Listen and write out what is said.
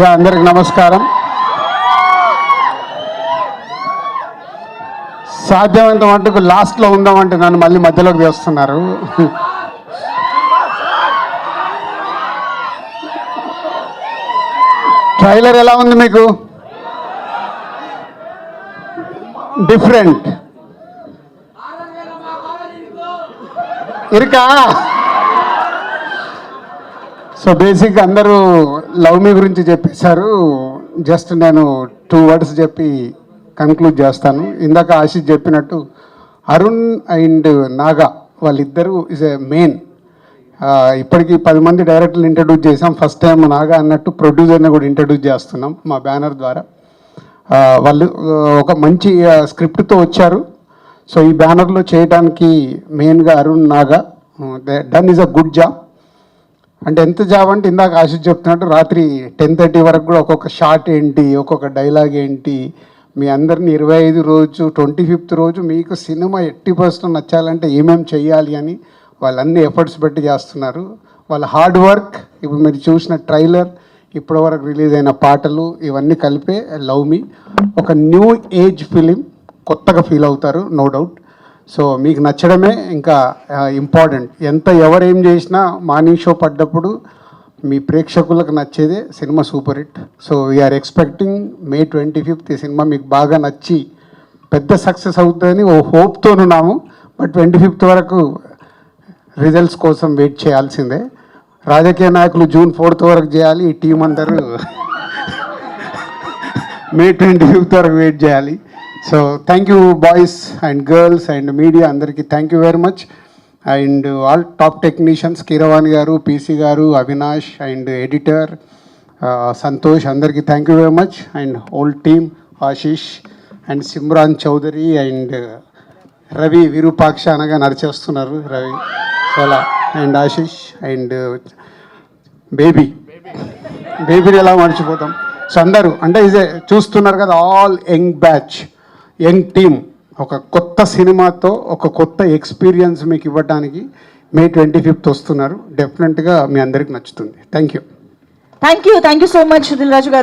అందరికి నమస్కారం. సాధ్యమైనంత మటుకు లాస్ట్లో ఉందామంటే నన్ను మళ్ళీ మధ్యలోకి తెస్తున్నారు. ట్రైలర్ ఎలా ఉంది మీకు? డిఫరెంట్ ఇరుకా. సో బేసిక్గా అందరూ లవ్ మీ గురించి చెప్పేశారు. జస్ట్ నేను 2 words చెప్పి కన్క్లూడ్ చేస్తాను. ఇందాక ఆశీష్ చెప్పినట్టు అరుణ్ అండ్ నాగా వాళ్ళిద్దరూ ఇస్ ఏ మెయిన్. ఇప్పటికీ 10 మంది డైరెక్టర్లు ఇంట్రడ్యూస్ చేసాం. ఫస్ట్ టైం నాగా అన్నట్టు ప్రొడ్యూసర్ని కూడా ఇంట్రడ్యూస్ చేస్తున్నాం మా బ్యానర్ ద్వారా. వాళ్ళు ఒక మంచి స్క్రిప్ట్తో వచ్చారు. సో ఈ బ్యానర్లో చేయడానికి మెయిన్గా Arun Naga done is a good job. అంటే ఎంత జాబ్ అంటే ఇందాక ఆశీష్ చెప్తున్నట్టు రాత్రి 10:30 వరకు కూడా ఒక్కొక్క షాట్ ఏంటి, ఒక్కొక్క డైలాగ్ ఏంటి, మీ అందరిని 25 రోజు 25th రోజు మీకు సినిమా 80% నచ్చాలంటే ఏమేమి చెయ్యాలి అని వాళ్ళన్ని ఎఫర్ట్స్ పెట్టి చేస్తున్నారు. వాళ్ళ హార్డ్ వర్క్, ఇప్పుడు మీరు చూసిన ట్రైలర్, ఇప్పటివరకు రిలీజ్ అయిన పాటలు, ఇవన్నీ కలిపే లవ్ మీ ఒక న్యూ ఏజ్ ఫిలిం. కొత్తగా ఫీల్ అవుతారు, నో డౌట్. సో మీకు నచ్చడమే ఇంకా ఇంపార్టెంట్. ఎవరేం చేసినా మార్నింగ్ షో పడ్డప్పుడు మీ ప్రేక్షకులకు నచ్చేదే సినిమా super hit. So we are expecting May 25th ఈ సినిమా మీకు బాగా నచ్చి పెద్ద సక్సెస్ అవుతుందని ఓ హోప్తోనున్నాము. బట్ 25th వరకు రిజల్ట్స్ కోసం వెయిట్ చేయాల్సిందే. రాజకీయ నాయకులు June 4th వరకు చేయాలి, ఈ టీం అందరూ May 25th వరకు వెయిట్ చేయాలి. So thank you boys and girls and media అందరికీ thank you very much. And all top technicians Keeravani garu, PC garu, Avinash and editor Santosh, అందరికీ thank you very much. And whole team Ashish and Simran Chaudhary and Ravi Virupaksha అనగా నడిచేస్తున్నారు రవి చాలా, and Ashish and బేబీని ఎలా మర్చిపోతాం. So అందరూ అంటే ఇదే చూస్తున్నారు కదా, all young batch, young team ఒక కొత్త సినిమాతో ఒక కొత్త ఎక్స్పీరియన్స్ మీకు ఇవ్వడానికి May 25th వస్తున్నారు. డెఫినెట్గా మీ అందరికి నచ్చుతుంది. Thank you so much Dil Raju గారు.